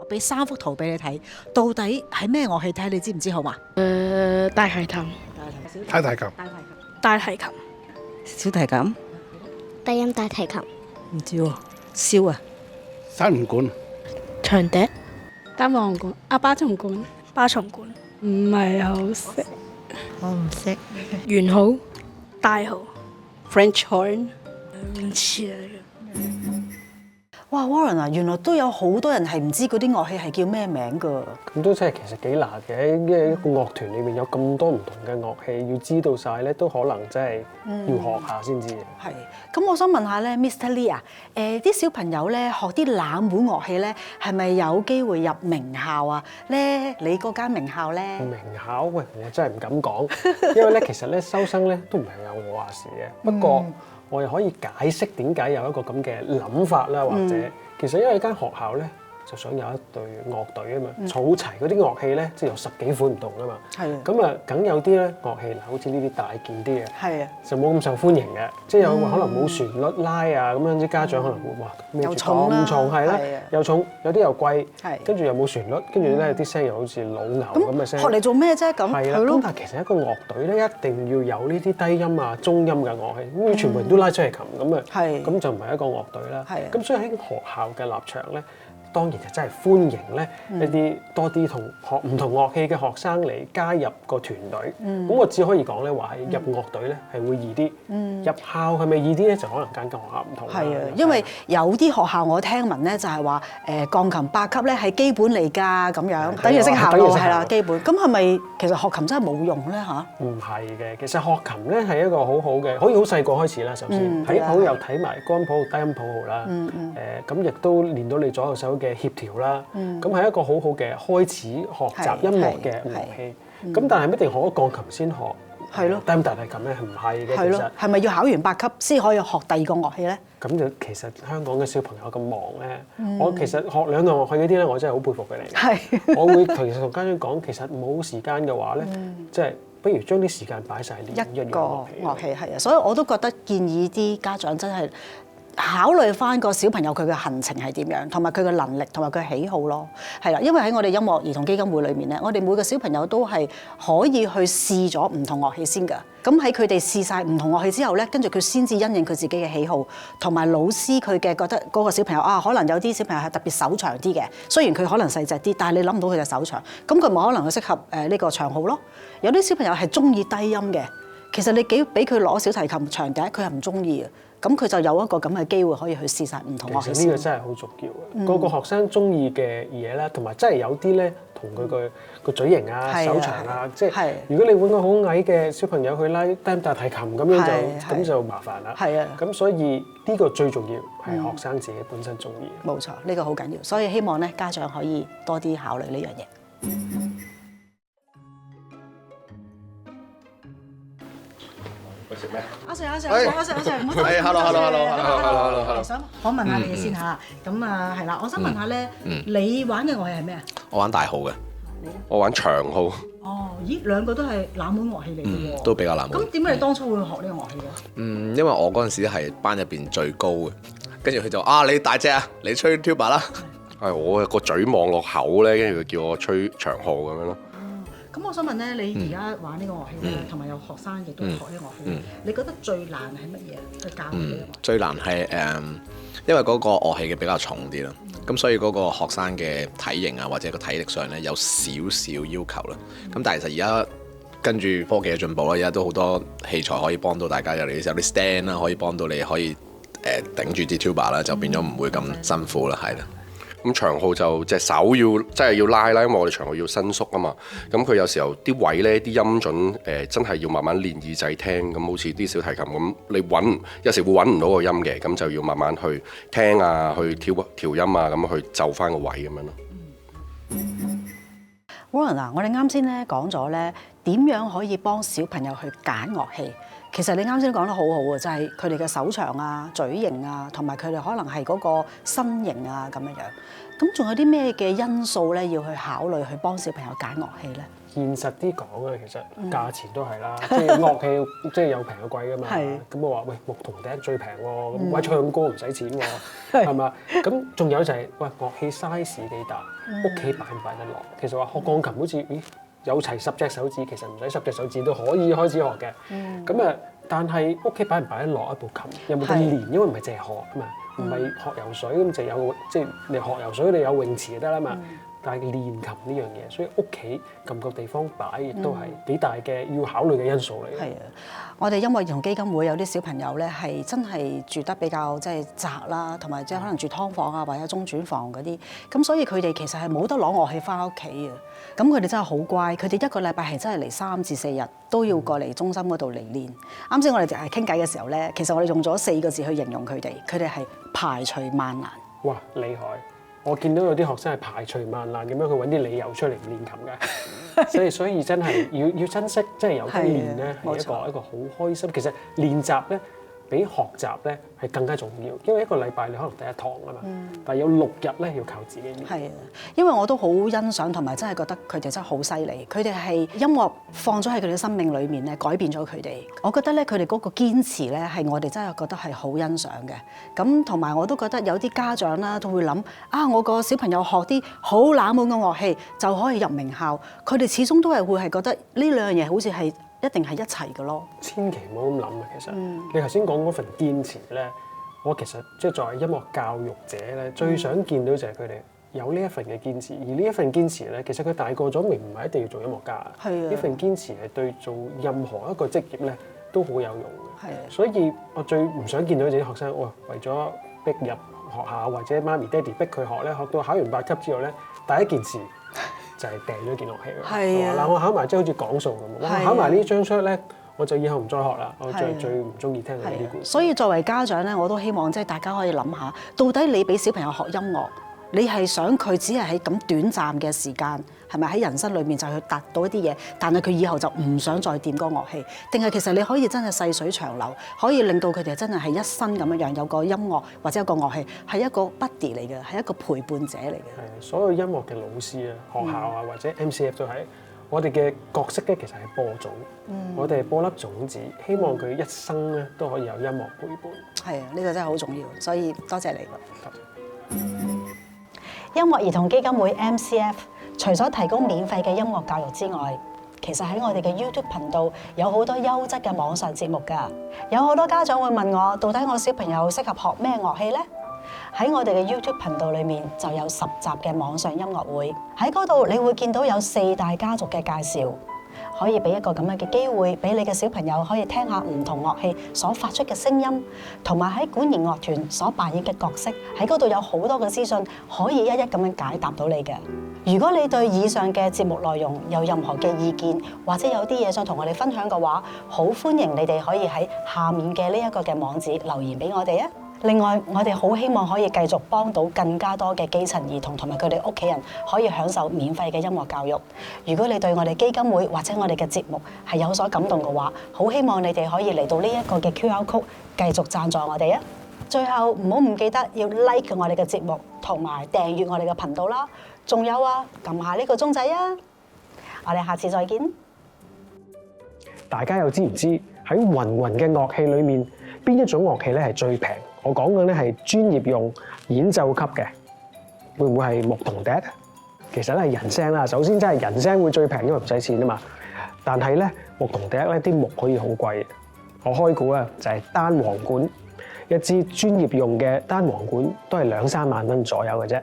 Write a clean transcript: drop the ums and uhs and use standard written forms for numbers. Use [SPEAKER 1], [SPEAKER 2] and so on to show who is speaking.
[SPEAKER 1] 俾3幅圖俾你睇，到底係咩樂器？睇下你知唔知好嘛？
[SPEAKER 2] 大提琴、
[SPEAKER 3] 大提琴、
[SPEAKER 2] 大提琴、
[SPEAKER 1] 小提琴，
[SPEAKER 4] 低音大提琴、
[SPEAKER 1] 唔知喎，簫啊，
[SPEAKER 3] 三弦管、
[SPEAKER 2] 長笛、
[SPEAKER 5] 單簧管、巴松管，
[SPEAKER 2] 巴松管、
[SPEAKER 5] 唔係好識。
[SPEAKER 1] 我唔識。
[SPEAKER 2] 圓號、大號、
[SPEAKER 5] French horn，
[SPEAKER 2] 唔似啊！
[SPEAKER 1] 哇 Warren 啊，原來都有好多人係唔知嗰啲樂器係叫咩名㗎。
[SPEAKER 6] 咁都真係其實幾難嘅，因為一個樂團裏面有咁多唔同嘅樂器，要知道晒咧，都可能真係要學下先知嘅。
[SPEAKER 1] 係，咁我想問下咧，Mr. Lee 啊，啲小朋友咧學啲冷門樂器咧，係咪有機會入名校啊？咧，你嗰間名校咧？
[SPEAKER 6] 名校喂，我真係唔敢講，因為咧其實咧收生咧都唔係有我話事嘅。不過我又可以解釋點解有一個咁嘅諗法啦，或者其實因為間學校咧就想有一隊樂隊啊嘛，儲齊嗰啲樂器咧，即係有10幾款唔同啊嘛。
[SPEAKER 1] 係啊。
[SPEAKER 6] 咁啊，梗有啲咧樂器嗱，好似呢啲大件啲嘅，
[SPEAKER 1] 係啊。
[SPEAKER 6] 就冇咁受歡迎嘅，即係有可能冇旋律拉啊，咁樣啲家長可能會哇咩
[SPEAKER 1] 又重啦
[SPEAKER 6] 咁重係啦
[SPEAKER 1] 係啊，
[SPEAKER 6] 又重，有啲又貴，
[SPEAKER 1] 係
[SPEAKER 6] 跟住又冇旋律，跟住咧啲聲又好似老牛咁嘅聲。
[SPEAKER 1] 學嚟做咩啫？咁
[SPEAKER 6] 係啦，咁但係其實一個樂隊咧，一定要有呢啲低音啊、中音嘅樂器，咁全部人都拉出嚟琴咁啊，
[SPEAKER 1] 係
[SPEAKER 6] 咁就唔係一個樂隊啦。
[SPEAKER 1] 係啊
[SPEAKER 6] 咁所以喺學校嘅立場咧，當然就真係歡迎咧一啲多啲同學唔同樂器嘅學生嚟加入個團隊。咁我只可以講咧話係入樂隊咧係會易啲，入校係咪易啲咧？就可能間學校唔同啦。
[SPEAKER 1] 係啊，因為有啲學校我聽聞咧就係話鋼琴8級咧係基本嚟㗎咁樣，等於識校咯，係啦，基本。咁係咪其實學琴真係冇用咧嚇？
[SPEAKER 6] 唔係嘅，其實學琴咧係一個好好嘅，可以好細個開始啦。首先睇譜又睇埋乾譜、低音譜號啦。咁亦都練到你左右手嘅協調啦。咁係一個好好嘅開始學習音樂嘅樂器。咁但係唔一定學咗鋼琴先學。
[SPEAKER 1] 係咯。
[SPEAKER 6] 低音大提琴咧係唔係嘅？
[SPEAKER 1] 係咯。係咪要考完8級先可以學第二個樂器咧？
[SPEAKER 6] 咁就其實香港嘅小朋友咁忙咧，我其實學2個樂器嗰啲咧，我真係好佩服佢哋。
[SPEAKER 1] 係。
[SPEAKER 6] 我會其實同家長講，其實冇時間嘅話咧，即係不如將啲時間擺晒練一個樂器。
[SPEAKER 1] 係啊，所以我都覺得建議啲家長真係考慮翻個小朋友佢嘅行程係點樣，同埋佢嘅能力同埋佢喜好咯，係啦，因為喺我哋音樂兒童基金會裏面咧，我哋每個小朋友都係可以去試咗唔同樂器先㗎。咁喺佢哋試晒唔同樂器之後咧，跟住佢先至因應佢自己嘅喜好，同埋老師佢嘅覺得嗰個小朋友啊，可能有啲小朋友係特別手長啲嘅，雖然佢可能細隻啲，但係你諗唔到佢隻手長，咁佢咪可能佢適合呢個長號咯。有啲小朋友係中意低音嘅，其實你俾佢攞小提琴長笛，佢係唔中意嘅。咁佢就有一個咁嘅機會可以去試晒唔同樂器。
[SPEAKER 6] 其實呢個真係好重要嘅，個個學生中意嘅嘢咧，同埋真係有啲咧同佢個嘴型啊、手長啊，即係如果你揾個好矮嘅小朋友去拉低音大提琴咁樣就麻煩啦。
[SPEAKER 1] 係啊，
[SPEAKER 6] 咁所以呢個最重要係學生自己本身中意。
[SPEAKER 1] 冇錯，呢個好緊要，所以希望咧家長可以多啲考慮呢樣嘢。
[SPEAKER 7] 食咩？
[SPEAKER 1] 阿 Sir，唔好。
[SPEAKER 7] 係，hello。
[SPEAKER 1] 想訪問下你先嚇，咁啊係啦，我想問下咧，你玩嘅樂器係咩啊？
[SPEAKER 7] 我玩大號嘅，我玩長號。
[SPEAKER 1] 哦，咦，兩個都係冷門樂器嚟嘅喎。
[SPEAKER 7] 都比較冷門。
[SPEAKER 1] 咁點解你當初會學呢個樂器嘅？
[SPEAKER 7] 因為我嗰陣時係班入邊最高嘅，跟住佢就你大隻啊，你吹 tuba 啦。係我個嘴望落口咧，跟住佢叫我吹長號咁樣咯。
[SPEAKER 1] 咁我想問咧，你而家玩呢個樂器咧，同埋有學生亦都學呢個樂器，你覺得最難係乜嘢？去教佢哋？
[SPEAKER 7] 最難係因為嗰個樂器嘅比較重啲啦，咁所以嗰個學生嘅體型啊或者個體力上咧有少少要求啦。咁但係其實而家跟住科技嘅進步啦，而家都好多器材可以幫到大家，有啲 stand 啦，可以幫到你可以頂住啲 tuba 啦，就變咗唔會咁辛苦啦，係啦。
[SPEAKER 8] 咁長號就隻手要真係要拉啦，因為我哋長號要伸縮啊嘛。咁佢有時候啲位咧啲音準真係要慢慢練耳仔聽。咁好似啲小提琴咁，你有時會揾唔到個音嘅，咁就要慢慢去聽啊，去調音啊，咁去就翻個位咁樣咯。
[SPEAKER 1] Warren 啊，我哋啱先咧講咗咧點樣可以幫小朋友去揀樂器。其實你啱先講得好好啊，就係佢哋嘅手長啊、嘴型啊，同埋佢哋可能係嗰個身形啊咁樣樣。咁仲有啲咩嘅因素咧要去考慮去幫小朋友揀樂器咧？
[SPEAKER 6] 現實啲講咧，其實價錢都係啦，即係樂器即係有平有貴噶嘛。
[SPEAKER 1] 係
[SPEAKER 6] 咁我話喂，牧童笛最平喎，咁喂唱歌唔使錢喎，係嘛？咁仲有就係喂樂器 size 幾大，屋企擺唔擺得落？其實話學鋼琴好似咦有齊10隻手指，其實唔使10隻手指都可以開始學嘅。咁啊，但係屋企擺唔擺得落一部琴？有冇得練？因為唔係淨係學啊嘛，唔係學游水咁就有即係你學游水你有泳池就得啦嘛。但係練琴呢樣嘢，所以屋企咁個地方擺，亦都係幾大嘅要考慮嘅因素嚟嘅。
[SPEAKER 1] 係啊，我哋音樂兒童基金會有啲小朋友咧係真係住得比較即係窄啦，同埋即係可能住劏房啊或者中轉房嗰啲，咁所以佢哋其實係冇得攞樂器翻屋企啊。咁佢哋真係好乖，佢哋一個禮拜係真係嚟3至4日都要過嚟中心嗰度嚟練。啱先我哋就係傾偈嘅時候咧，其實我哋用咗4個字去形容佢哋係排除萬難。
[SPEAKER 6] 哇，厲害！我見到有啲學生係排除萬難咁樣去揾啲理由出嚟練琴嘅，所以真係要珍惜，即係有得練咧係一個好開心。其實練習咧比學習咧係更加重要，因為一個禮拜你可能第一堂啊嘛，但係有6日咧要靠自己練。
[SPEAKER 1] 係啊，因為我都好欣賞同埋真係覺得佢哋真係好犀利，佢哋係音樂放咗喺佢哋嘅生命裏面咧，改變咗佢哋。我覺得咧佢哋嗰個堅持咧係我哋真係覺得係好欣賞嘅。咁同埋我都覺得有啲家長啦都會諗啊，我個小朋友學啲好冷門嘅樂器就可以入名校，佢哋始終都係會係覺得呢兩樣嘢好似係一定係一齊嘅咯。
[SPEAKER 6] 千祈唔好咁諗啊！其實你頭先講嗰份堅持咧，我其實即係作為音樂教育者咧，最想見到就係佢哋有呢一份嘅堅持。而呢一份堅持咧，其實佢大個咗，明唔係一定要做音樂家。係啊，呢份堅持係對做任何一個職業咧都好有用嘅。係啊，所以我最唔想見到自己學生，哇！為咗逼入學校或者媽咪爹哋逼佢學咧，學到考完8級之後咧，第一件事就係掟咗件樂器咯。係啊，嗱，我考埋即係好似講數咁，我考埋呢張書咧，我就以後唔再學啦。我最唔中意聽呢啲故事。所
[SPEAKER 1] 以作為家長咧，我都希望即係大家可以諗下，到底你俾小朋友學音樂，你係想佢只係喺咁短暫嘅時間，係咪喺人生裏面就去達到一啲嘢，但係佢以後就唔想再掂嗰個樂器，定係其實你可以真係細水長流，可以令到佢哋真係一生咁樣有個音樂或者有個樂器係一個 buddy 嚟嘅，係一個陪伴者嚟嘅。係，所有音樂嘅老師啊、學校啊或者 MCF 都係。我哋嘅角色咧，其實係播種，我哋係播粒種子，希望佢一生咧都可以有音樂陪伴。係啊，呢個真係好重要，所以多謝你。音樂兒童基金會 MCF 除咗提供免費嘅音樂教育之外，其實喺我哋嘅 YouTube 頻道有好多優質嘅網上節目㗎。有好多家長會問我，到底我小朋友適合學咩樂器呢？喺我哋嘅 YouTube 頻道裏面就有10集嘅網上音樂會，喺嗰度你會見到有4大家族嘅介紹，可以俾一個咁樣嘅機會俾你嘅小朋友可以聽下唔同樂器所發出嘅聲音，同埋喺管弦樂團所扮演嘅角色。喺嗰度有好多嘅資訊可以一一咁樣解答到你嘅。如果你對以上嘅節目內容有任何嘅意見，或者有啲嘢想同我哋分享嘅話，好歡迎你哋可以喺下面嘅呢一個嘅網址留言俾我哋啊！另外，我哋好希望可以繼續幫到更加多嘅基層兒童同埋佢哋屋企人可以享受免費嘅音樂教育。如果你對我哋基金會或者我哋嘅節目係有所感動嘅話，好希望你哋可以嚟到呢一個嘅 QR Code 繼續贊助我哋啊！最後唔好唔記得要 like 我哋嘅節目同埋訂閱我哋嘅頻道啦。仲有啊，撳下呢個鐘仔啊！我哋下次再見。大家又知唔知喺芸芸嘅樂器裏面，邊一種樂器咧係最平？我講嘅咧係專業用演奏級嘅，會唔會係牧童笛？其實咧係人聲啦。首先真係人聲會最平，因為唔使錢啊嘛。但係咧牧童笛咧啲木可以好貴。我開估啊，就係單簧管，一支專業用嘅單簧管都係2-3萬蚊左右嘅啫。